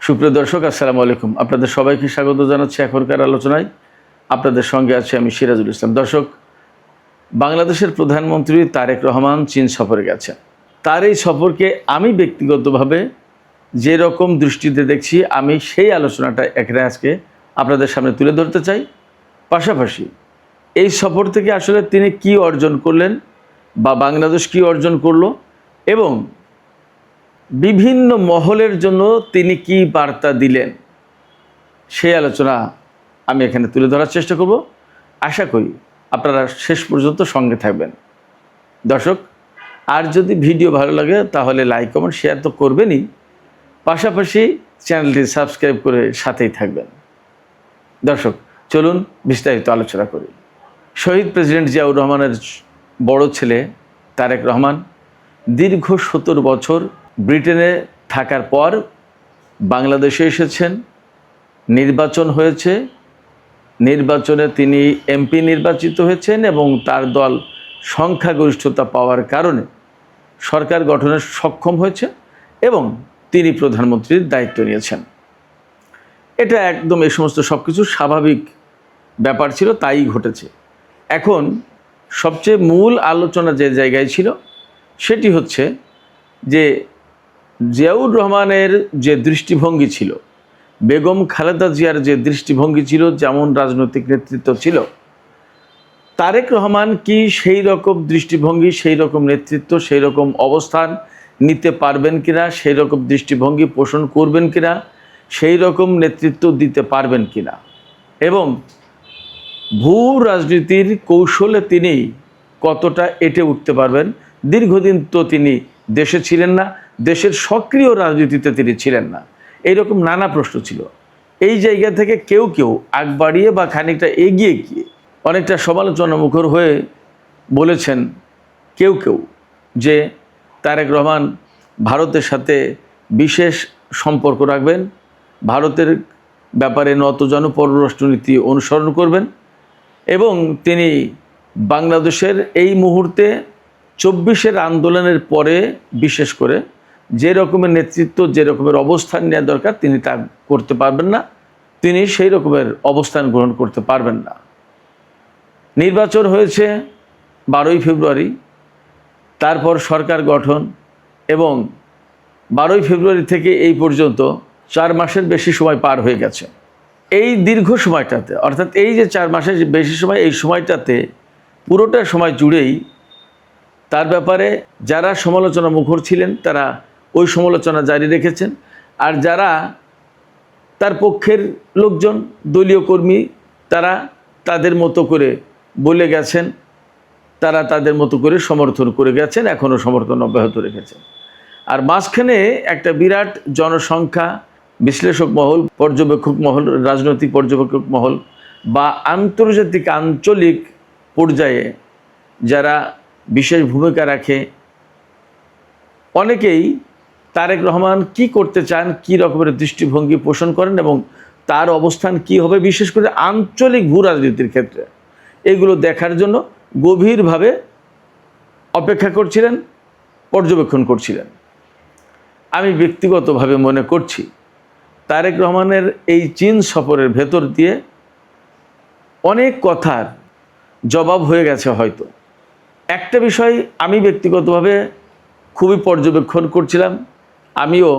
সুপ্রিয় দর্শক, আসসালামু আলাইকুম। আপনাদের সবাইকে স্বাগত জানাচ্ছি এখনকার আলোচনায়। আপনাদের সঙ্গে আছি আমি সিরাজুল ইসলাম। দর্শক, বাংলাদেশের প্রধানমন্ত্রী তারেক রহমান চীন সফরে গেছেন। তার এই সফরকে আমি ব্যক্তিগতভাবে যে রকম দৃষ্টিতে দেখছি, আমি সেই আলোচনাটা এখানে আজকে আপনাদের সামনে তুলে ধরতে চাই। পাশাপাশি এই সফর থেকে আসলে তিনি কি অর্জন করলেন বা বাংলাদেশ কি অর্জন করলো এবং বিভিন্ন মহলের জন্য তিনি কি বার্তা দিলেন, সেই আলোচনা আমি এখানে তুলে ধরার চেষ্টা করব। আশা করি আপনারা শেষ পর্যন্ত সঙ্গে থাকবেন। দর্শক, আর যদি ভিডিও ভালো লাগে তাহলে লাইক কমেন্ট শেয়ার তো করবেনই, পাশাপাশি চ্যানেলটি সাবস্ক্রাইব করে সাথেই থাকবেন। দর্শক, চলুন বিস্তারিত আলোচনা করি। শহীদ প্রেসিডেন্ট জিয়াউর রহমানের বড় ছেলে তারেক রহমান দীর্ঘ 17 বছর ব্রিটেনে থাকার পর বাংলাদেশে এসেছেন। নির্বাচন হয়েছে, নির্বাচনে তিনি এমপি নির্বাচিত হয়েছেন এবং তার দল সংখ্যাগরিষ্ঠতা পাওয়ার কারণে সরকার গঠনে সক্ষম হয়েছে এবং তিনি প্রধানমন্ত্রীর দায়িত্ব নিয়েছেন। এটা একদম এই সমস্ত সব কিছু স্বাভাবিক ব্যাপার ছিল, তাই ঘটেছে। এখন সবচেয়ে মূল আলোচনা যে জায়গায় ছিল সেটি হচ্ছে যে জিয়াউর রহমানের যে দৃষ্টিভঙ্গি ছিল, বেগম খালেদা জিয়ার যে দৃষ্টিভঙ্গি ছিল, যেমন রাজনৈতিক নেতৃত্ব ছিল, তারেক রহমান কি সেই রকম দৃষ্টিভঙ্গি, সেই রকম নেতৃত্ব, সেই রকম অবস্থান নিতে পারবেন কিনা, সেই রকম দৃষ্টিভঙ্গি পোষণ করবেন কিনা, সেই রকম নেতৃত্ব দিতে পারবেন কিনা, এবং ভূ রাজনীতির কৌশলে তিনি কতটা এঁটে উঠতে পারবেন। দীর্ঘদিন তো তিনি দেশে ছিলেন না, দেশের সক্রিয় রাজনীতিতে তিনি ছিলেন না। এইরকম নানা প্রশ্ন ছিল। এই জায়গা থেকে কেউ কেউ আগ বাড়িয়ে বা খানিকটা এগিয়ে গিয়ে অনেকটা সমালোচনা মুখর হয়ে বলেছেন কেউ কেউ যে তারেক রহমান ভারতের সাথে বিশেষ সম্পর্ক রাখবেন, ভারতের ব্যাপারে নতজন পররাষ্ট্রনীতি অনুসরণ করবেন এবং তিনি বাংলাদেশের এই মুহূর্তে 24-এর আন্দোলনের পরে বিশেষ করে যে রকমের নেতৃত্ব, যে রকমের অবস্থান নেওয়া দরকার তিনি তা করতে পারবেন না, তিনি সেই রকমের অবস্থান গ্রহণ করতে পারবেন না। নির্বাচন হয়েছে 12ই ফেব্রুয়ারি, তারপর সরকার গঠন এবং 12ই ফেব্রুয়ারি থেকে এই পর্যন্ত 4 মাসের বেশি সময় পার হয়ে গেছে। এই দীর্ঘ সময়টাতে, অর্থাৎ এই যে 4 মাসের বেশি সময়, এই সময়টাতে পুরোটা সময় জুড়েই তার ব্যাপারে যারা সমালোচনা মুখর ছিলেন তারা ওই সমালোচনা জারি রেখেছেন, আর যারা তার পক্ষের লোকজন, দলীয় কর্মী, তারা তাদের মতো করে বলে গেছেন, তারা তাদের মতো করে সমর্থন করে গেছেন, এখনও সমর্থন অব্যাহত রেখেছেন। আর মাঝখানে একটা বিরাট জনসংখ্যা, বিশ্লেষক মহল, পর্যবেক্ষক মহল, রাজনৈতিক পর্যবেক্ষক মহল বা আন্তর্জাতিক আঞ্চলিক পর্যায়ে যারা বিশেষ ভূমিকা রাখে, অনেকেই তারেক রহমান কি করতে চান, কি রকমের দৃষ্টিভঙ্গি পোষণ করেন এবং তার অবস্থান কি হবে, বিশেষ করে আঞ্চলিক ভূ রাজনীতির ক্ষেত্রে, এগুলো দেখার জন্য গভীরভাবে অপেক্ষা করছিলেন, পর্যবেক্ষণ করছিলেন। আমি ব্যক্তিগতভাবে মনে করছি তারেক রহমানের এই চীন সফরের ভেতর দিয়ে অনেক কথার জবাব হয়ে গেছে। হয়তো একটা বিষয় আমি ব্যক্তিগতভাবে খুবই পর্যবেক্ষণ করছিলাম, আমিও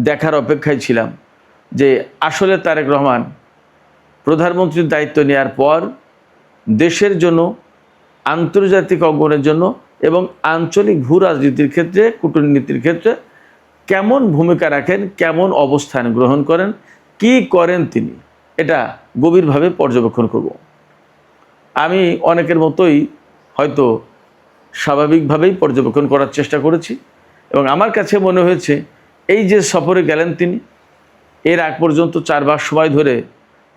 দেখার অপেক্ষায় ছিলাম যে আসলে তারেক রহমান প্রধানমন্ত্রীর দায়িত্ব নেওয়ার পর দেশের জন্য, আন্তর্জাতিক অঙ্গনের জন্য এবং আঞ্চলিক ভূ রাজনীতির ক্ষেত্রে, কূটনীতির ক্ষেত্রে কেমন ভূমিকা রাখেন, কেমন অবস্থান গ্রহণ করেন, কি করেন তিনি, এটা গভীরভাবে পর্যবেক্ষণ করব। আমি অনেকের মতোই হয়তো স্বাভাবিকভাবেই পর্যবেক্ষণ করার চেষ্টা করেছি এবং আমার কাছে মনে হয়েছে এই যে সফরে গেলেন তিনি, এর আগ পর্যন্ত 4 মাস সময় ধরে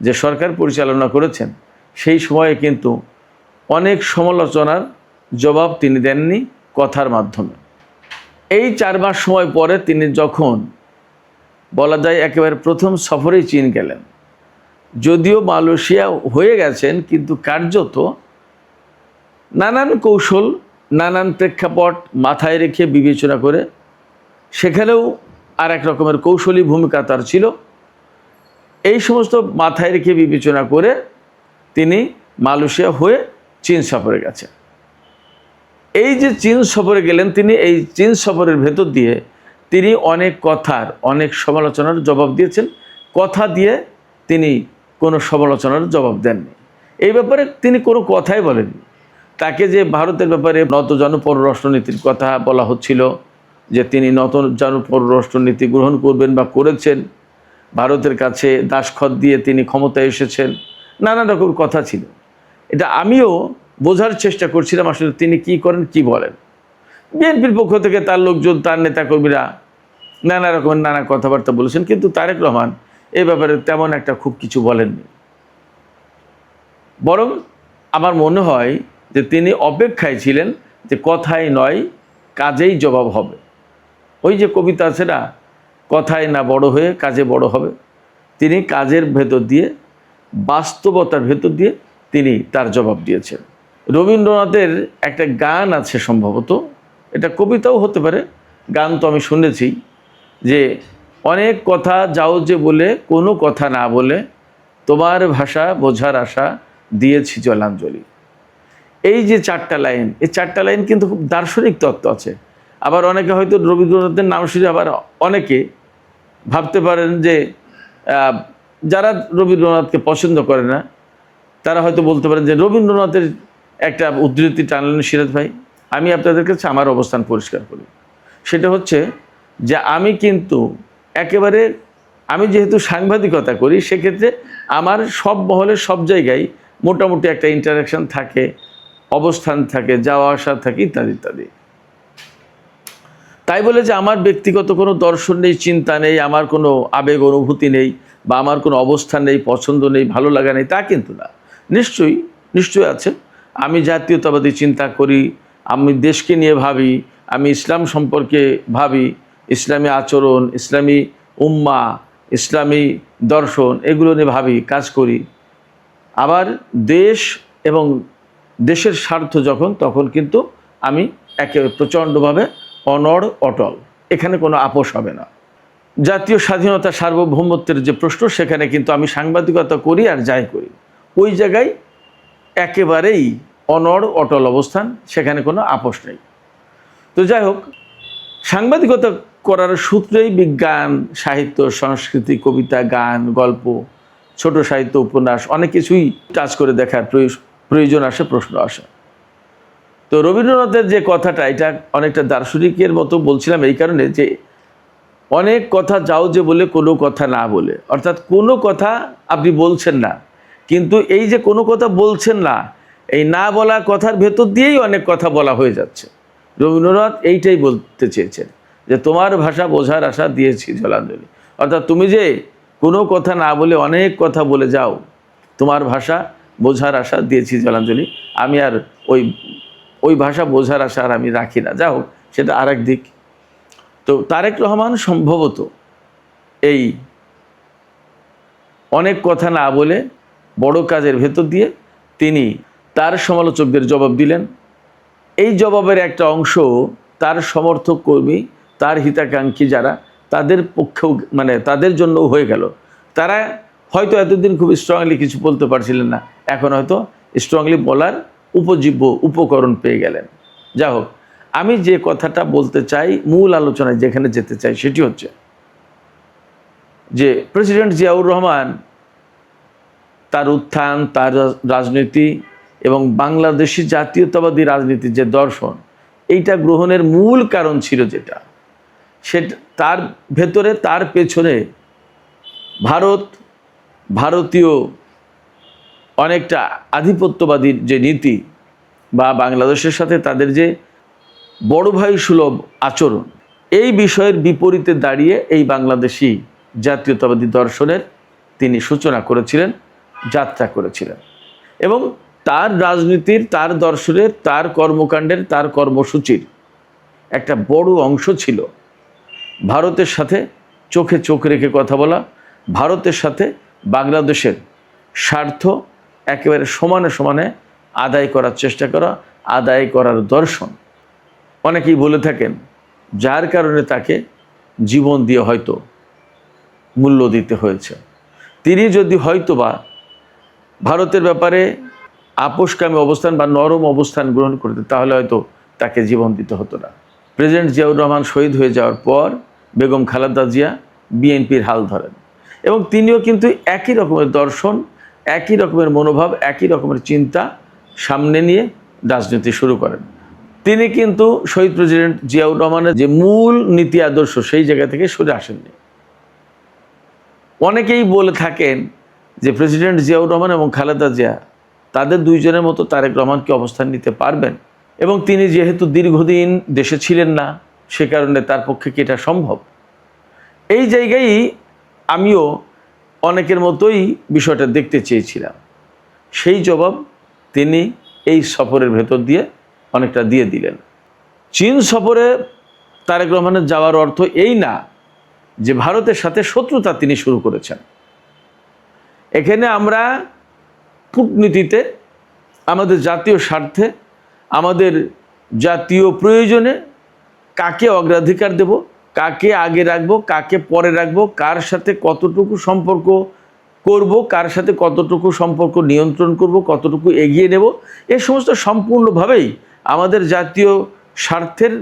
যে সরকার পরিচালনা করেছেন, সেই সময়ে কিন্তু অনেক সমালোচনার জবাব তিনি দেননি কথার মাধ্যমে। এই 4 মাস সময় পরে তিনি যখন বলা যায় একেবারে প্রথম সফরেই চীন গেলেন, যদিও মালয়েশিয়া হয়ে গেছেন, কিন্তু কার্যত নানান কৌশল, নানান প্রেক্ষাপট মাথায় রেখে বিবেচনা করে সেখানেও আর এক রকমের কৌশলী ভূমিকা তার ছিল এই সমস্ত মাথায় রেখে বিবেচনা করে তিনি মালয়েশিয়া হয়ে চীন সফরে গেছেন। এই যে চীন সফরে গেলেন, তিনি এই চীন সফরের ভেতর দিয়ে তিনি অনেক কথার, অনেক সমালোচনার জবাব দিয়েছেন। কথা দিয়ে তিনি কোনো সমালোচনার জবাব দেননি। এই ব্যাপারে তিনি কোনো কথাই বলেননি। তাকে যে ভারতের ব্যাপারে নতজানু পররাষ্ট্রনীতির কথা বলা হচ্ছিল, যে তিনি নতজানু পররাষ্ট্রনীতি গ্রহণ করবেন বা করেছেন, ভারতের কাছে দাসখত দিয়ে তিনি ক্ষমতায় এসেছেন, নানা রকম কথা ছিল। এটা আমিও বোঝার চেষ্টা করছিলাম আসলে তিনি কি করেন, কি বলেন। বিএনপির পক্ষ থেকে তার লোকজন, তার নেতাকর্মীরা নানা রকমের নানা কথাবার্তা বলেছেন, কিন্তু তারেক রহমান এই ব্যাপারে তেমন একটা খুব কিছু বলেননি। বরং আমার মনে হয় যে তিনি অপেক্ষায় ছিলেন যে কথাই নয় কাজেই জবাব হবে। ওই যে কবিতা আছে না, কথায় না বড় হয়ে কাজে বড় হবে। তিনি কাজের ভেতর দিয়ে, বাস্তবতার ভেতর দিয়ে তিনি তার জবাব দিয়েছেন। রবীন্দ্রনাথের একটা গান আছে সম্ভবত, এটা কবিতাও হতে পারে, গান তো আমি শুনেছি, যে অনেক কথা যাও যে বলে কোনো কথা না বলে, তোমার ভাষা বোঝার আশা দিয়েছি জলাঞ্জলি। এই যে চারটা লাইন, এই চারটা লাইন কিন্তু খুব দার্শনিক তত্ত্ব আছে। আবার অনেকে হয়তো রবীন্দ্রনাথের নাম শুনে আবার অনেকে ভাবতে পারেন যে যারা রবীন্দ্রনাথকে পছন্দ করে না তারা হয়তো বলতে পারেন যে রবীন্দ্রনাথের একটা উদ্ধৃতি টানলেন সিরাজ ভাই। আমি আপনাদের কাছে আমার অবস্থান পরিষ্কার করি, সেটা হচ্ছে যে আমি কিন্তু একেবারে, আমি যেহেতু সাংবাদিকতা করি, সেক্ষেত্রে আমার সব মহলে সব জায়গায় মোটামুটি একটা ইন্টারাকশান থাকে, অবস্থান থাকে, যাওয়া আসা থাকে, ইত্যাদি ইত্যাদি। তাই বলে যে আমার ব্যক্তিগত কোনো দর্শন নেই, চিন্তা নেই, আমার কোনো আবেগ অনুভূতি নেই, বা আমার কোনো অবস্থান নেই, পছন্দ নেই, ভালো লাগা নেই, তা কিন্তু না। নিশ্চয়ই আছে। আমি জাতীয়তাবাদী চিন্তা করি, আমি দেশকে নিয়ে ভাবি, আমি ইসলাম সম্পর্কে ভাবি, ইসলামী আচরণ, ইসলামী উম্মাহ, ইসলামী দর্শন, এগুলো নিয়ে ভাবি, কাজ করি। আবার দেশ এবং দেশের স্বার্থ যখন, তখন কিন্তু আমি প্রচণ্ডভাবে অনড় অটল, এখানে কোনো আপোষ হবে না। জাতীয় স্বাধীনতা, সার্বভৌমত্বের যে প্রশ্ন, সেখানে কিন্তু আমি সাংবাদিকতা করি আর যাই করি, ওই জায়গায় একেবারেই অনড় অটল অবস্থান, সেখানে কোনো আপোষ নেই। তো যাই হোক, সাংবাদিকতা করার সূত্রেই বিজ্ঞান, সাহিত্য, সংস্কৃতি, কবিতা, গান, গল্প, ছোট সাহিত্য, উপন্যাস, অনেক কিছুই টাচ করে দেখার প্রয়োজন আসে, প্রশ্ন আসে। তো রবীন্দ্রনাথের যে কথাটা, এটা অনেকটা দার্শনিকের মতো বলছিলাম এই কারণে যে অনেক কথা যাও যে বলে কোনো কথা না বলে, অর্থাৎ কোনো কথা আপনি বলছেন না, কিন্তু এই যে কোনো কথা বলছেন না, এই না বলা কথার ভেতর দিয়েই অনেক কথা বলা হয়ে যাচ্ছে। রবীন্দ্রনাথ এইটাই বলতে চেয়েছেন যে তোমার ভাষা বোঝার আশা দিয়েছি জলাঞ্জলি। অর্থাৎ তুমি যে কোনো কথা না বলে অনেক কথা বলে যাও, তোমার ভাষা বোঝার আশা দিয়েছি জলাঞ্জলি, আমি আর ওই ভাষা বোঝার আশা আর আমি রাখি না। যা হোক, সেটা আরেক দিক। তো তারেক রহমান সম্ভবত এই অনেক কথা না বলে বড় কাজের ভেতর দিয়ে তিনি তার সমালোচকদের জবাব দিলেন। এই জবাবের একটা অংশ তার সমর্থক কর্মী, তার হিতাকাঙ্ক্ষী যারা, তাদের পক্ষেও, মানে তাদের জন্যও হয়ে গেল। তারা হয়তো এতদিন খুব স্ট্রংলি কিছু বলতে পারছিলেন না, এখন হয়তো স্ট্রংলি বলার উপজীব্য উপকরণ পেয়ে গেলেন। যা হোক, আমি যে কথাটা বলতে চাই, মূল আলোচনায় যেখানে যেতে চাই, সেটি হচ্ছে যে প্রেসিডেন্ট জিয়াউর রহমান, তার উত্থান, তার রাজনীতি এবং বাংলাদেশি জাতীয়তাবাদী রাজনীতির যে দর্শন, এইটা গ্রহণের মূল কারণ ছিল যেটা, সেটা তার ভেতরে, তার পেছনে ভারতীয় অনেকটা আধিপত্যবাদীর যে নীতি, বা বাংলাদেশের সাথে তাদের যে বড় ভাই সুলভ আচরণ, এই বিষয়ের বিপরীতে দাঁড়িয়ে এই বাংলাদেশি জাতীয়তাবাদী দর্শনের তিনি সূচনা করেছিলেন, যাত্রা করেছিলেন। এবং তার রাজনীতির, তার দর্শনের, তার কর্মকাণ্ডের, তার কর্মসূচির একটা বড় অংশ ছিল ভারতের সাথে চোখে চোখ রেখে কথা বলা, ভারতের সাথে বাংলাদেশের স্বার্থ একেবারে সমানে সমানে আদায় করার চেষ্টা করা, আদায় করার দর্শন। অনেকেই বলে থাকেন যার কারণে তাকে জীবন দিয়ে হয়তো মূল্য দিতে হয়েছে। তিনি যদি হয়তোবা ভারতের ব্যাপারে আপোষকামী অবস্থান বা নরম অবস্থান গ্রহণ করতেন, তাহলে হয়তো তাকে জীবন দিতে হতো না। প্রেসিডেন্ট জিয়াউর রহমান শহীদ হয়ে যাওয়ার পর বেগম খালেদা জিয়া বিএনপির হাল ধরেন এবং তিনিও কিন্তু একই রকমের দর্শন, একই রকমের মনোভাব, একই রকমের চিন্তা সামনে নিয়ে রাজনীতি শুরু করেন। তিনি কিন্তু শহীদ প্রেসিডেন্ট জিয়াউর রহমানের যে মূল নীতি আদর্শ সেই জায়গা থেকে সরে আসেননি। অনেকেই বলে থাকেন যে প্রেসিডেন্ট জিয়াউর রহমান এবং খালেদা জিয়া তাদের দুইজনের মতো তারেক রহমান কি অবস্থান নিতে পারবেন, এবং তিনি যেহেতু দীর্ঘদিন দেশে ছিলেন না সে কারণে তার পক্ষে কি এটা সম্ভব। এই জায়গায় আমিও অনেকের মতোই বিষয়টা দেখতে চেয়েছিলাম। সেই জবাব তিনি এই সফরের ভেতর দিয়ে অনেকটা দিয়ে দিলেন। চীন সফরে তারেক রহমানের যাওয়ার অর্থ এই না যে ভারতের সাথে শত্রুতা তিনি শুরু করেছেন। এখানে আমরা কূটনীতিতে আমাদের জাতীয় স্বার্থে, আমাদের জাতীয় প্রয়োজনে কাকে অগ্রাধিকার দেব, কাকে আগে রাখবো, কাকে পরে রাখবো, কার সাথে কতটুকু সম্পর্ক করব, কার সাথে কতটুকু সম্পর্ক নিয়ন্ত্রণ করব, কতটুকু এগিয়ে নেব, এ সমস্ত সম্পূর্ণভাবেই আমাদের জাতীয় স্বার্থের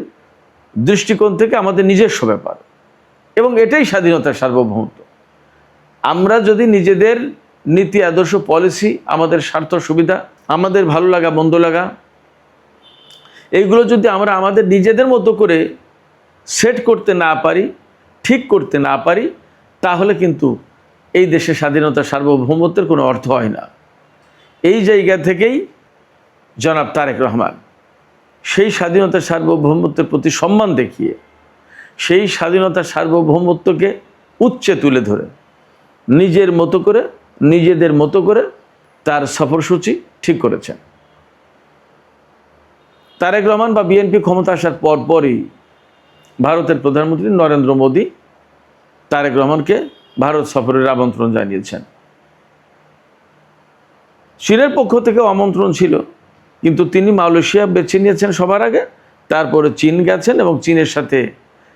দৃষ্টিকোণ থেকে আমাদের নিজস্ব ব্যাপার, এবং এটাই স্বাধীনতার সার্বভৌমত্ব। আমরা যদি নিজেদের নীতি আদর্শ পলিসি, আমাদের স্বার্থ সুবিধা, আমাদের ভালো লাগা মন্দ লাগা, এইগুলো যদি আমরা আমাদের নিজেদের মতো করে সেট করতে না পারি, ঠিক করতে না পারি, তাহলে কিন্তু এই দেশের স্বাধীনতার সার্বভৌমত্বের কোনো অর্থ হয় না। এই জায়গা থেকেই জনাব তারেক রহমান সেই স্বাধীনতার সার্বভৌমত্বের প্রতি সম্মান দেখিয়ে, সেই স্বাধীনতার সার্বভৌমত্বকে উচ্চে তুলে ধরে নিজের মতো করে, নিজেদের মতো করে তার সফরসূচি ঠিক করেছেন। তারেক রহমান বা বিএনপি ক্ষমতা আসার পরপরই ভারতের প্রধানমন্ত্রী নরেন্দ্র মোদী তারেক রহমানকে ভারত সফরের আমন্ত্রণ জানিয়েছেন। চীনের পক্ষ থেকেও আমন্ত্রণ ছিল, কিন্তু তিনি মালয়েশিয়া বেছে নিয়েছেন সবার আগে, তারপরে চীন গেছেন এবং চীনের সাথে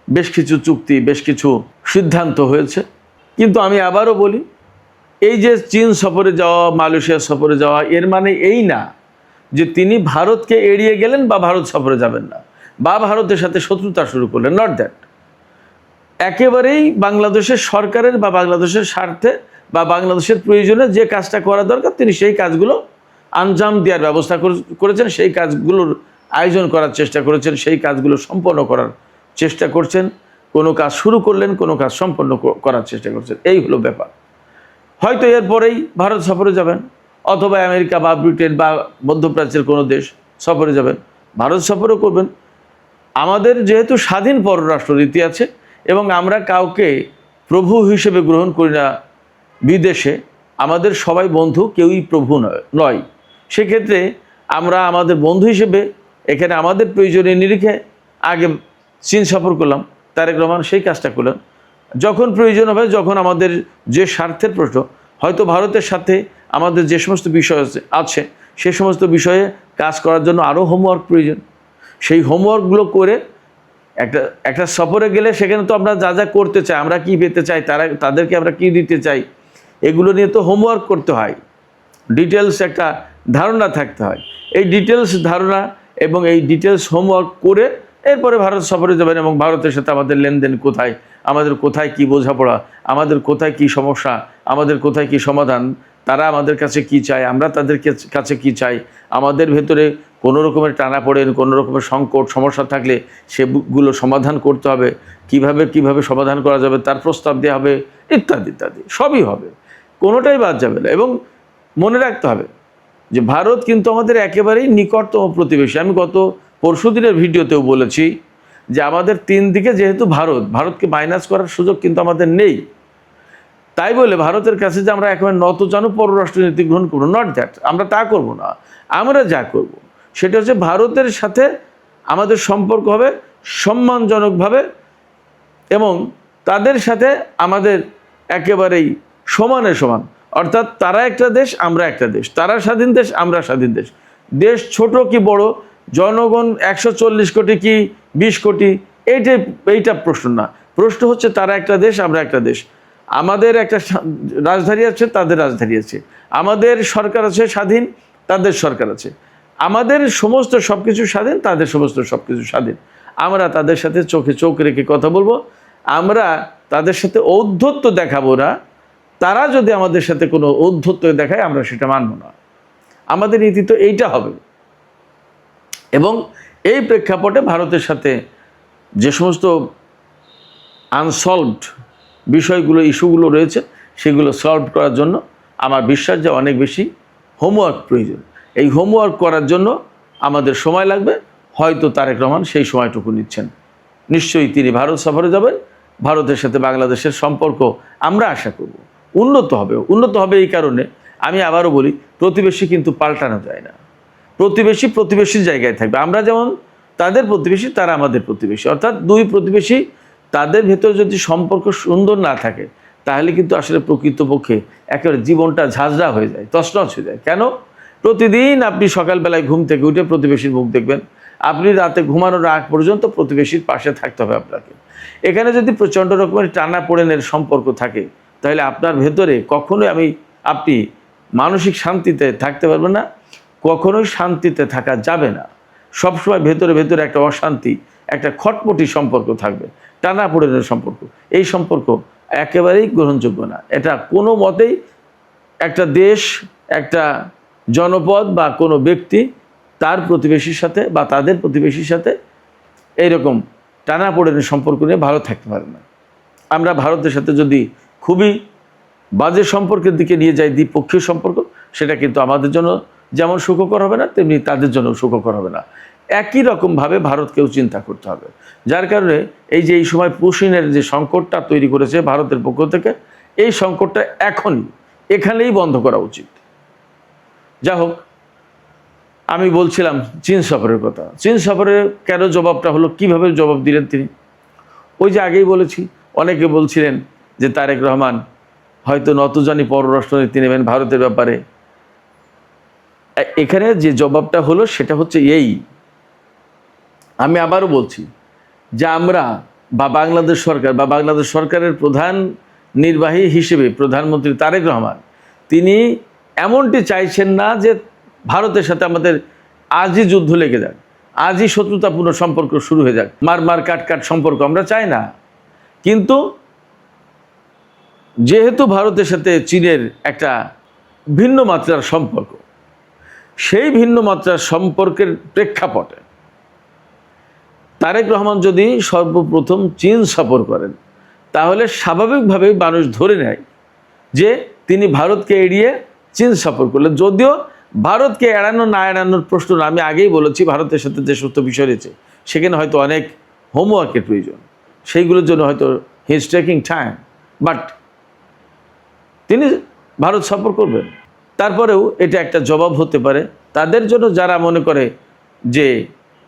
বেশ কিছু চুক্তি, বেশ কিছু সিদ্ধান্ত হয়েছে। কিন্তু আমি আবারও বলি, এই যে চীন সফরে যাওয়া, মালয়েশিয়া সফরে যাওয়া, এর মানে এই না যে তিনি ভারতকে এড়িয়ে গেলেন বা ভারত সফরে যাবেন না বা ভারতের সাথে শত্রুতা শুরু করলেন, নট দ্যাট। একেবারেই বাংলাদেশের সরকারের বা বাংলাদেশের স্বার্থে বা বাংলাদেশের প্রয়োজনে যে কাজটা করা দরকার তিনি সেই কাজগুলো আঞ্জাম দেওয়ার ব্যবস্থা করেছেন, সেই কাজগুলোর আয়োজন করার চেষ্টা করেছেন, সেই কাজগুলো সম্পন্ন করার চেষ্টা করছেন। কোনো কাজ শুরু করলেন, কোনো কাজ সম্পন্ন করার চেষ্টা করছেন, এই হলো ব্যাপার। হয়তো এরপরেই ভারত সফরে যাবেন, অথবা আমেরিকা বা ব্রিটেন বা মধ্যপ্রাচ্যের কোনো দেশ সফরে যাবেন, ভারত সফরও করবেন। আমাদের যেহেতু স্বাধীন পররাষ্ট্রনীতি আছে এবং আমরা কাউকে প্রভু হিসেবে গ্রহণ করি না বিদেশে, আমাদের সবাই বন্ধু, কেউই প্রভু নয়। সেক্ষেত্রে আমরা আমাদের বন্ধু হিসেবে এখানে আমাদের প্রয়োজনীয় নিরিখে আগে চীন সফর করলাম, তারেক রহমান সেই কাজটা করলেন। যখন প্রয়োজন হবে, যখন আমাদের যে স্বার্থের প্রশ্ন, হয়তো ভারতের সাথে আমাদের যে সমস্ত বিষয় আছে সে সমস্ত বিষয়ে কাজ করার জন্য আরও হোমওয়ার্ক প্রয়োজন, সেই হোমওয়ার্কগুলো করে একটা সফরে গেলে সেখানে তো আমরা যা যা করতে চাই, আমরা কি পেতে চাই, তাদেরকে আমরা কি দিতে চাই, এগুলো নিয়ে তো হোমওয়ার্ক করতে হয়, ডিটেলস একটা ধারণা থাকতে হয়। এই ডিটেলস ধারণা এবং এই ডিটেলস হোমওয়ার্ক করে এরপরে ভারত সফরে যাবেন এবং ভারতের সাথে আমাদের লেনদেন কোথায়, আমাদের কোথায় কি বোঝাপড়া, আমাদের কোথায় কি সমস্যা, আমাদের কোথায় কি সমাধান, তারা আমাদের কাছে কি চায়, আমরা তাদের কাছে কি চাই, আমাদের ভেতরে কোনো রকমের টানাপোড়েন, কোনো রকমের সংকট সমস্যা থাকলে সেগুলো সমাধান করতে হবে, কিভাবে সমাধান করা যাবে তার প্রস্তাব দেওয়া হবে, ইত্যাদি ইত্যাদি সবই হবে, কোনোটাই বাদ যাবে না। এবং মনে রাখতে হবে যে ভারত কিন্তু আমাদের একেবারেই নিকটতম প্রতিবেশী। আমি গত পরশুদিনের ভিডিওতেও বলেছি যে আমাদের তিন দিকে যেহেতু ভারতকে মাইনাস করার সুযোগ কিন্তু আমাদের নেই। তাই বলে ভারতের কাছে যে আমরা একেবারে নতজানু পররাষ্ট্রনীতি গ্রহণ করবো, নট দ্যাট, আমরা তা করব না। আমরা যা করব সেটা হচ্ছে ভারতের সাথে আমাদের সম্পর্ক হবে সম্মানজনকভাবে এবং তাদের সাথে আমাদের একেবারেই সমানে সমান, অর্থাৎ তারা একটা দেশ, আমরা একটা দেশ, তারা স্বাধীন দেশ, আমরা স্বাধীন দেশ। দেশ ছোট কি বড়, জনগণ 140 কোটি কি 20 কোটি, এইটা প্রশ্ন না। প্রশ্ন হচ্ছে তারা একটা দেশ, আমরা একটা দেশ। আমাদের একটা রাজধানী আছে, তাদের রাজধানী আছে, আমাদের সরকার আছে স্বাধীন, তাদের সরকার আছে, আমাদের সমস্ত সব কিছু স্বাধীন, তাদের সমস্ত সব কিছু স্বাধীন। আমরা তাদের সাথে চোখে চোখ রেখে কথা বলবো, আমরা তাদের সাথে ঔদ্ধত্য দেখাবো না। তারা যদি আমাদের সাথে কোনো ঔদ্ধত্য দেখায় আমরা সেটা মানব না। আমাদের নীতি তো এইটা হবে। এবং এই প্রেক্ষাপটে ভারতের সাথে যে সমস্ত আনসলভড বিষয়গুলো, ইস্যুগুলো রয়েছে, সেগুলো সলভ করার জন্য আমার বিশ্বাস যে অনেক বেশি হোমওয়ার্ক প্রয়োজন। এই হোমওয়ার্ক করার জন্য আমাদের সময় লাগবে। হয়তো তারেক রহমান সেই সময়টুকু নিচ্ছেন। নিশ্চয়ই তিনি ভারত সফরে যাবেন। ভারতের সাথে বাংলাদেশের সম্পর্ক আমরা আশা করব উন্নত হবে। উন্নত হবে এই কারণে, আমি আবারও বলি, প্রতিবেশী কিন্তু পাল্টানো যায় না। প্রতিবেশী প্রতিবেশীর জায়গায় থাকবে। আমরা যেমন তাদের প্রতিবেশী, তারা আমাদের প্রতিবেশী। অর্থাৎ দুই প্রতিবেশী, তাদের ভেতরে যদি সম্পর্ক সুন্দর না থাকে, তাহলে কিন্তু আসলে প্রকৃতপক্ষে একেবারে জীবনটা ঝাঁঝরা হয়ে যায়, তছনছ হয়ে যায়। কেন? প্রতিদিন আপনি সকালবেলায় ঘুম থেকে উঠে প্রতিবেশীর মুখ দেখবেন, আপনি রাতে ঘুমানোর আগ পর্যন্ত প্রতিবেশীর পাশে থাকতে হবে আপনাকে। এখানে যদি প্রচণ্ড রকমের টানাপোড়েনের সম্পর্ক থাকে, তাহলে আপনার ভেতরে কখনোই আপনি মানসিক শান্তিতে থাকতে পারবেন না, কখনোই শান্তিতে থাকা যাবে না। সবসময় ভেতরে ভেতরে একটা অশান্তি, একটা খটমটি সম্পর্ক থাকবে, টানাপোড়েনের সম্পর্ক। এই সম্পর্ক একেবারেই গ্রহণযোগ্য না। এটা কোনো মতেই একটা দেশ, একটা জনপদ বা কোনো ব্যক্তি তার প্রতিবেশীর সাথে বা তাদের প্রতিবেশীর সাথে এইরকম টানাপোড়েনের সম্পর্ক নিয়ে ভালো থাকতে পারে না। আমরা ভারতের সাথে যদি খুবই বাজে সম্পর্কের দিকে নিয়ে যাই, দ্বিপক্ষীয় সম্পর্ক, সেটা কিন্তু আমাদের জন্য যেমন সুখকর হবে না, তেমনি তাদের জন্য সুখকর হবে না। একই রকমভাবে ভারতকেও চিন্তা করতে হবে। যার কারণে এই যে এই সময় পুশিনের যে সংকটটা তৈরি করেছে ভারতের পক্ষ থেকে, এই সংকটটা এখনই এখানেই বন্ধ করা উচিত। যা হোক, আমি বলছিলাম চীন সফরের কথা। চীন সফরের কেন জবাবটা হলো, কিভাবে জবাব দিলেন তিনি? ওই যে আগেই বলেছি, অনেকে বলছিলেন যে তারেক রহমান হয়তো নতজানি পররাষ্ট্রনীতি নেবেন ভারতের ব্যাপারে। এখানে যে জবাবটা হলো সেটা হচ্ছে এই, আমি আবারও বলছি যে আমরা বা বাংলাদেশ সরকার বা বাংলাদেশ সরকারের প্রধান নির্বাহী হিসেবে প্রধানমন্ত্রী তারেক রহমান, তিনি এমনটি চাইছেন না যে ভারতের সাথে আমাদের আজই যুদ্ধ লেগে যাক, আজই শত্রুতাপূর্ণ সম্পর্ক শুরু হয়ে যাক, মার কাট সম্পর্ক আমরা চাই না। কিন্তু যেহেতু ভারতের সাথে চীনের একটা ভিন্ন মাত্রার সম্পর্ক, সেই ভিন্ন মাত্রার সম্পর্কের প্রেক্ষাপটে তারেক রহমান যদি সর্বপ্রথম চীন সফর করেন, তাহলে স্বাভাবিকভাবেই মানুষ ধরে নেয় যে তিনি ভারতকে এড়িয়ে চীন সফর করলেন। যদিও ভারতকে এড়ানো না এড়ানোর প্রশ্ন না, আমি আগেই বলেছি ভারতের সাথে যে সমস্ত বিষয় রয়েছে সেখানে হয়তো অনেক হোমওয়ার্কের প্রয়োজন, সেইগুলোর জন্য হয়তো he is taking time, but তিনি ভারত সফর করবেন। তারপরেও এটা একটা জবাব হতে পারে তাদের জন্য যারা মনে করে যে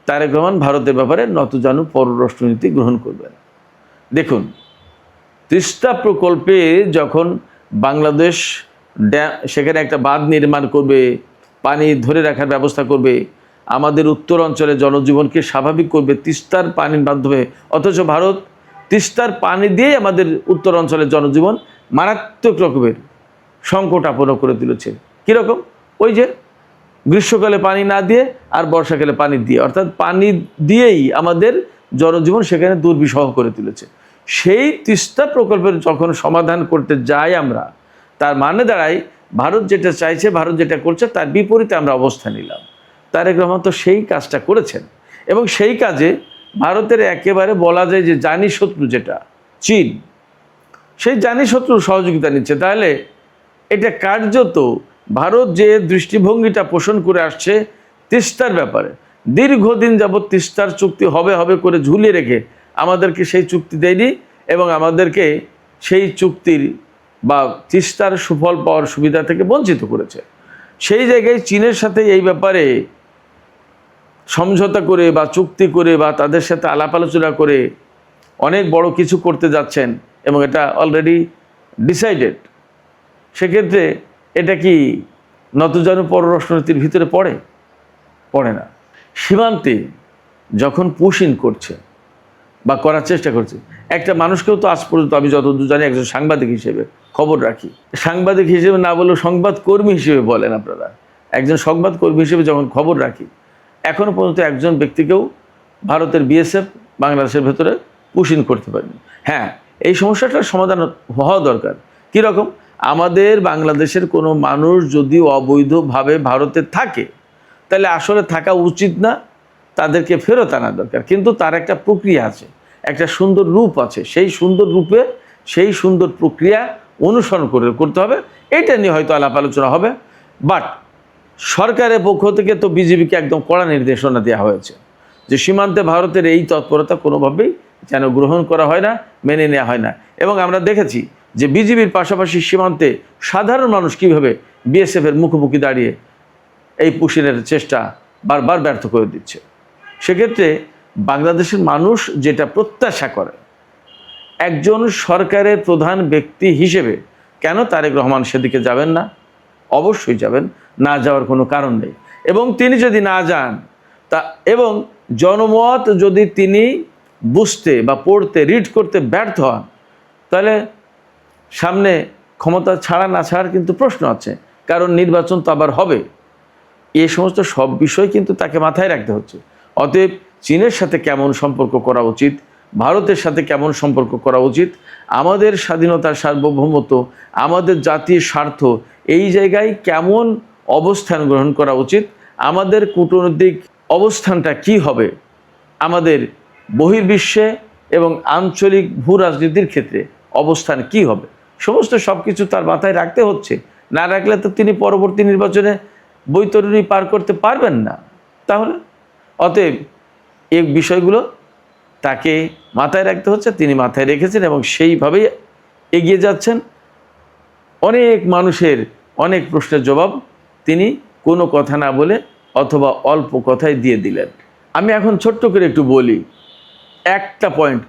তারেক রহমান ভারতের ব্যাপারে নতজানু পররাষ্ট্রনীতি গ্রহণ করবেন। দেখুন, তিস্তা প্রকল্পে যখন বাংলাদেশ সেখানে একটা বাঁধ নির্মাণ করবে, পানি ধরে রাখার ব্যবস্থা করবে, আমাদের উত্তর অঞ্চলে জনজীবনকে স্বাভাবিক করবে তিস্তার পানির মাধ্যমে, অথচ ভারত তিস্তার পানি দিয়েই আমাদের উত্তর অঞ্চলের জনজীবন মারাত্মক রকমের সংকটাপন্ন করে তুলেছে। কীরকম? ওই যে গ্রীষ্মকালে পানি না দিয়ে আর বর্ষাকালে পানি দিয়ে, অর্থাৎ পানি দিয়েই আমাদের জনজীবন সেখানে দুর্বিষহ করে তুলেছে। সেই তিস্তা প্রকল্পের যখন সমাধান করতে যাই আমরা, তার মানে দাঁড়ায় ভারত যেটা চাইছে, ভারত যেটা করছে তার বিপরীতে আমরা অবস্থান নিলাম। তারেক রহমান তো সেই কাজটা করেছেন, এবং সেই কাজে ভারতের একেবারে বলা যায় যে জানি শত্রু যেটা চীন, সেই জানি শত্রুর সহযোগিতা নিচ্ছে। তাহলে এটা কার্যত ভারত যে দৃষ্টিভঙ্গিটা পোষণ করে আসছে তিস্তার ব্যাপারে, দীর্ঘদিন যাবৎ তিস্তার চুক্তি হবে হবে করে ঝুলিয়ে রেখে আমাদেরকে সেই চুক্তি দেয়নি, এবং আমাদেরকে সেই চুক্তির বা তিস্তার সুফল পাওয়ার সুবিধা থেকে বঞ্চিত করেছে। সেই জায়গায় চীনের সাথে এই ব্যাপারে সমঝোতা করে বা চুক্তি করে বা তাদের সাথে আলাপ আলোচনা করে অনেক বড় কিছু করতে যাচ্ছেন, এবং এটা অলরেডি ডিসাইডেড। সেক্ষেত্রে এটা কি নতজানু পররাষ্ট্রনীতির ভিতরে পড়ে না। সীমান্তে যখন পুশ ইন করছে, বা করার চেষ্টা করছে। একটা মানুষকেও তো আজ পর্যন্ত আমি যতদূর জানি একজন সাংবাদিক হিসেবে খবর রাখি, সাংবাদিক হিসেবে না বলেও সংবাদকর্মী হিসেবে বলেন আপনারা, একজন সংবাদকর্মী হিসেবে যখন খবর রাখি, এখনও পর্যন্ত একজন ব্যক্তিকেও ভারতের বিএসএফ বাংলাদেশের ভেতরে পুশিন করতে পারেনি। হ্যাঁ, এই সমস্যাটার সমাধান হওয়া দরকার। কীরকম? আমাদের বাংলাদেশের কোনো মানুষ যদি অবৈধভাবে ভারতে থাকে, তাহলে আসলে থাকা উচিত না, তাদেরকে ফেরত আনা দরকার। কিন্তু তার একটা প্রক্রিয়া আছে, একটা সুন্দর রূপ আছে, সেই সুন্দর রূপে সেই সুন্দর প্রক্রিয়া অনুসরণ করতে হবে। এটা নিয়ে হয়তো আলাপ আলোচনা হবে। বাট সরকারের পক্ষ থেকে তো বিজেপিকে একদম কড়া নির্দেশনা দেওয়া হয়েছে যে সীমান্তে ভারতের এই তৎপরতা কোনোভাবেই যেন গ্রহণ করা হয় না, মেনে নেওয়া হয় না। এবং আমরা দেখেছি যে বিজেপির পাশাপাশি সীমান্তে সাধারণ মানুষ কীভাবে বিএসএফের মুখোমুখি দাঁড়িয়ে এই পুশিনের চেষ্টা বারবার ব্যর্থ করে দিচ্ছে। সেক্ষেত্রে বাংলাদেশের মানুষ যেটা প্রত্যাশা করে, একজন সরকারের প্রধান ব্যক্তি হিসেবে কেন তারেক রহমান সেদিকে যাবেন না? অবশ্যই যাবেন, না যাওয়ার কোনো কারণ নেই। এবং তিনি যদি না যান এবং জনমত যদি তিনি বুঝতে বা পড়তে রিড করতে ব্যর্থ হন, তাহলে সামনে ক্ষমতা ছাড়া না ছাড়ার কিন্তু প্রশ্ন আছে, কারণ নির্বাচন তো আবার হবে। এই সমস্ত সব বিষয় কিন্তু তাকে মাথায় রাখতে হচ্ছে। অতএব চীনের সাথে কেমন সম্পর্ক করা উচিত, ভারতের সাথে কেমন সম্পর্ক করা উচিত, আমাদের স্বাধীনতার সার্বভৌমত্ব, আমাদের জাতির স্বার্থ, এই জায়গায় কেমন অবস্থান গ্রহণ করা উচিত, আমাদের কূটনৈতিক অবস্থানটা কি হবে, আমাদের বহির্বিশ্বে এবং আঞ্চলিক ভূ রাজনীতির ক্ষেত্রে অবস্থান কি হবে, সমস্ত সব কিছু তার মাথায় রাখতে হচ্ছে। না রাখলে তো তিনি পরবর্তী নির্বাচনে বৈতরণী পার করতে পারবেন না। তাহলে অতএব এই বিষয়গুলো তাকে মাথায় রাখতে হচ্ছে, তিনি মাথায় রেখেছেন এবং সেইভাবেই এগিয়ে যাচ্ছেন। অনেক মানুষের অনেক প্রশ্নের জবাব তিনি কোনো কথা না বলে অথবা অল্প কথায় দিয়ে দিলেন। আমি এখন ছোট্ট করে একটু বলি একটা পয়েন্ট।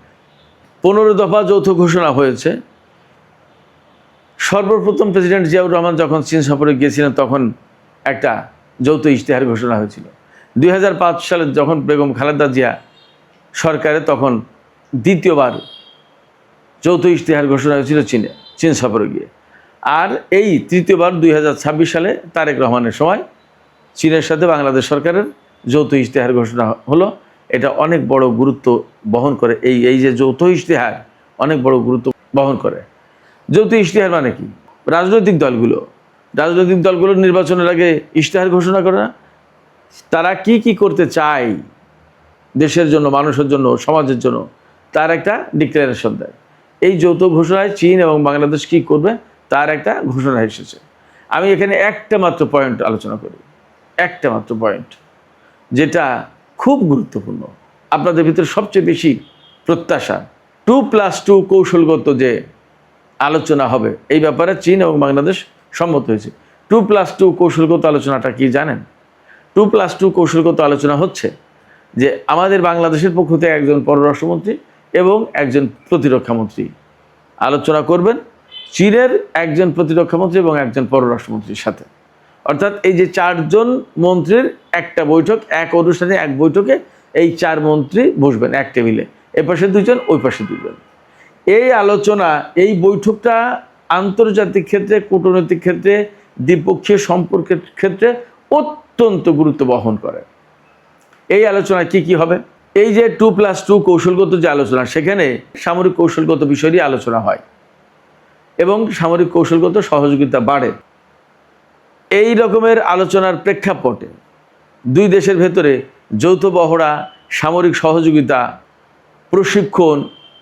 15 দফা যৌথ ঘোষণা হয়েছে। সর্বপ্রথম প্রেসিডেন্ট জিয়াউর রহমান যখন চীন সফরে গিয়েছিলেন তখন একটা যৌথ ইশতেহার ঘোষণা হয়েছিল। 2005 সালে যখন বেগম খালেদা জিয়া সরকারে, তখন দ্বিতীয়বার যৌথ ইশতেহার ঘোষণা হয়েছিল চীন সফরে গিয়ে। আর এই তৃতীয়বার 2026 সালে তারেক রহমানের সময় চীনের সাথে বাংলাদেশ সরকারের যৌথ ইশতেহার ঘোষণা হলো। এটা অনেক বড় গুরুত্ব বহন করে। এই যে যৌথ ইশতেহার অনেক বড় গুরুত্ব বহন করে। যৌথ ইশতেহার মানে কি? রাজনৈতিক দলগুলো নির্বাচনের আগে ইশতেহার ঘোষণা করে না, তারা কি কি করতে চায় দেশের জন্য, মানুষের জন্য, সমাজের জন্য, তার একটা ডিক্লারেশন দেয়। এই যৌথ ঘোষণায় চীন এবং বাংলাদেশ কি করবে তার একটা ঘোষণা এসেছে। আমি এখানে একটা মাত্র পয়েন্ট আলোচনা করি, একটা মাত্র পয়েন্ট যেটা খুব গুরুত্বপূর্ণ, আপনাদের ভিতরে সবচেয়ে বেশি প্রত্যাশা। 2+2 কৌশলগত যে আলোচনা হবে, এই ব্যাপারে চীন এবং বাংলাদেশ সম্মত হয়েছে। 2+2 কৌশলগত আলোচনাটা কি জানেন? 2+2 কৌশলগত আলোচনা হচ্ছে যে আমাদের বাংলাদেশের পক্ষ থেকে একজন পররাষ্ট্রমন্ত্রী এবং একজন প্রতিরক্ষামন্ত্রী আলোচনা করবেন চীনের একজন প্রতিরক্ষামন্ত্রী এবং একজন পররাষ্ট্রমন্ত্রীর সাথে। অর্থাৎ এই যে 4 জন মন্ত্রীর একটা বৈঠক, এক অনুষ্ঠানে এক বৈঠকে এই 4 মন্ত্রী বসবেন এক টেবিলে, এ পাশে 2 জন, ওই পাশে 2 জন। এই আলোচনা, এই বৈঠকটা আন্তর্জাতিক ক্ষেত্রে, কূটনৈতিক ক্ষেত্রে, দ্বিপক্ষীয় সম্পর্কের ক্ষেত্রে অত্যন্ত গুরুত্ব বহন করে। এই আলোচনায় কি কি হবে? এই যে 2+2 কৌশলগত যে আলোচনা, সেখানে সামরিক কৌশলগত বিষয় নিয়ে আলোচনা হয় এবং সামরিক কৌশলগত সহযোগিতা বাড়ে। এই রকমের আলোচনার প্রেক্ষাপটে 2 দেশের ভেতরে যৌথ মহড়া, সামরিক সহযোগিতা, প্রশিক্ষণ,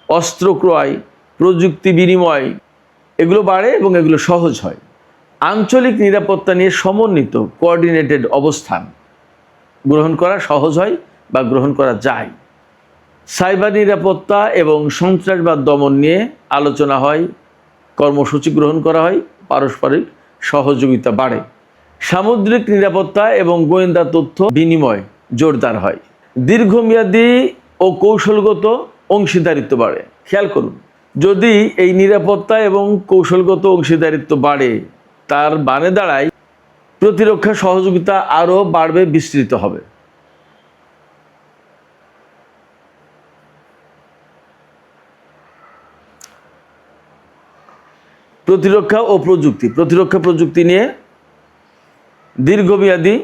অস্ত্র ক্রয়, প্রযুক্তি বিনিময়, এগুলো বাড়ে এবং এগুলো সহজ হয়। আঞ্চলিক নিরাপত্তা নিয়ে সমন্বিত কোঅর্ডিনেটেড অবস্থান গ্রহণ করা সহজ হয় বা গ্রহণ করা যায়। সাইবার নিরাপত্তা এবং সন্ত্রাসবাদ দমন নিয়ে আলোচনা হয়, কর্মসূচি গ্রহণ করা হয়, পারস্পরিক সহযোগিতা বাড়ে। সামুদ্রিক নিরাপত্তা এবং গোয়েন্দা তথ্য বিনিময় জোরদার হয়। দীর্ঘমেয়াদী ও কৌশলগত অংশীদারিত্ব বাড়ে। খেয়াল করুন, যদি এই নিরাপত্তা এবং কৌশলগত অংশীদারিত্ব বাড়ে, তার মানে দাঁড়ায় প্রতিরক্ষা সহযোগিতা আরও বাড়বে, বিস্তৃত হবে। প্রতিরক্ষা ও প্রযুক্তি নিয়ে দীর্ঘমেয়াদী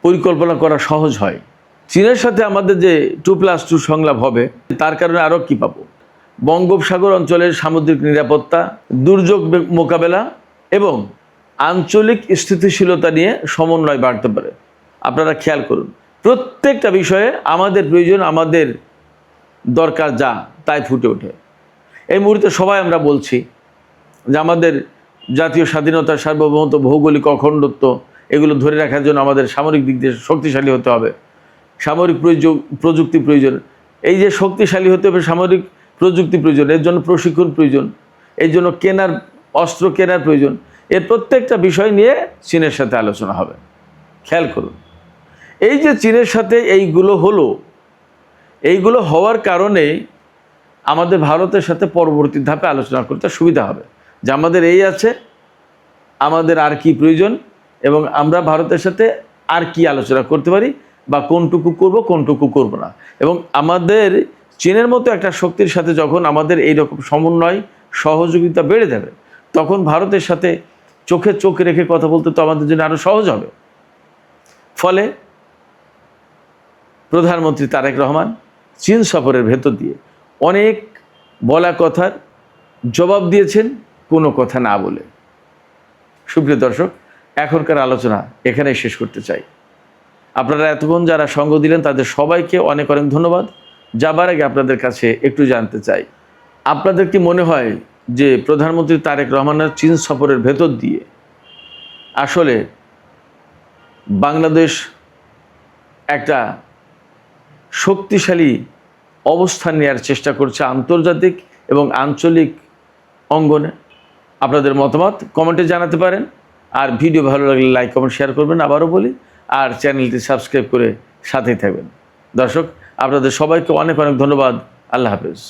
পরিকল্পনা করা সহজ হয়। চীনের সাথে আমাদের যে 2+2 সংলাপ হবে, তার কারণে আরও কী পাবো? বঙ্গোপসাগর অঞ্চলের সামুদ্রিক নিরাপত্তা, দুর্যোগ মোকাবেলা এবং আঞ্চলিক স্থিতিশীলতা নিয়ে সমন্বয় বাড়তে পারে। আপনারা খেয়াল করুন, প্রত্যেকটা বিষয়ে আমাদের প্রয়োজন, আমাদের দরকার যা তাই ফুটে ওঠে। এই মুহূর্তে সবাই আমরা বলছি যে আমাদের জাতীয় স্বাধীনতা, সার্বভৌমত্ব, ভৌগোলিক অখণ্ডত্ব এগুলো ধরে রাখার জন্য আমাদের সামরিক দিক দিয়ে শক্তিশালী হতে হবে, সামরিক প্রযুক্তি প্রয়োজন। এই যে শক্তিশালী হতে হবে, সামরিক প্রযুক্তি প্রয়োজন, এর জন্য প্রশিক্ষণ প্রয়োজন, এই জন্য অস্ত্র কেনার প্রয়োজন। এর প্রত্যেকটা বিষয় নিয়ে চীনের সাথে আলোচনা হবে। খেয়াল করুন, এই যে চীনের সাথে এইগুলো হলো, এইগুলো হওয়ার কারণে আমাদের ভারতের সাথে পরবর্তী ধাপে আলোচনা করতে সুবিধা হবে যে আমাদের এই আছে, আমাদের আর কি প্রয়োজন, এবং আমরা ভারতের সাথে আর কি আলোচনা করতে পারি, বা কোনটুকু করব কোনটুকু করব না। এবং আমাদের চীনের মতো একটা শক্তির সাথে যখন আমাদের এই রকম সমন্বয়, সহযোগিতা বেড়ে যাবে, তখন ভারতের সাথে চোখে চোখ রেখে কথা বলতে তো আমাদের জন্য আরও সহজ হবে। ফলে প্রধানমন্ত্রী তারেক রহমান চীন সফরের ভেতর দিয়ে অনেক বলা কথার জবাব দিয়েছেন, কোনো কথা না বলে। সুপ্রিয় দর্শক, এখনকার আলোচনা এখানেই শেষ করতে চাই। আপনারা এতক্ষণ যারা সঙ্গ দিলেন তাদের সবাইকে অনেক অনেক ধন্যবাদ। যাবার আগে আপনাদের কাছে একটু জানতে চাই, আপনাদের কি মনে হয় যে প্রধানমন্ত্রী তারেক রহমানের চীন সফরের ভেতর দিয়ে আসলে বাংলাদেশ একটা শক্তিশালী অবস্থান নেওয়ার চেষ্টা করছে আন্তর্জাতিক এবং আঞ্চলিক অঙ্গনে? আপনাদের মতামত কমেন্টে জানাতে পারেন। আর ভিডিও ভালো লাগলে লাইক, কমেন্ট, শেয়ার করবেন। আবারও বলি, আর চ্যানেলটি সাবস্ক্রাইব করে সাথেই থাকবেন। দর্শক, আপনাদের সবাইকে অনেক অনেক ধন্যবাদ। আল্লাহ হাফেজ।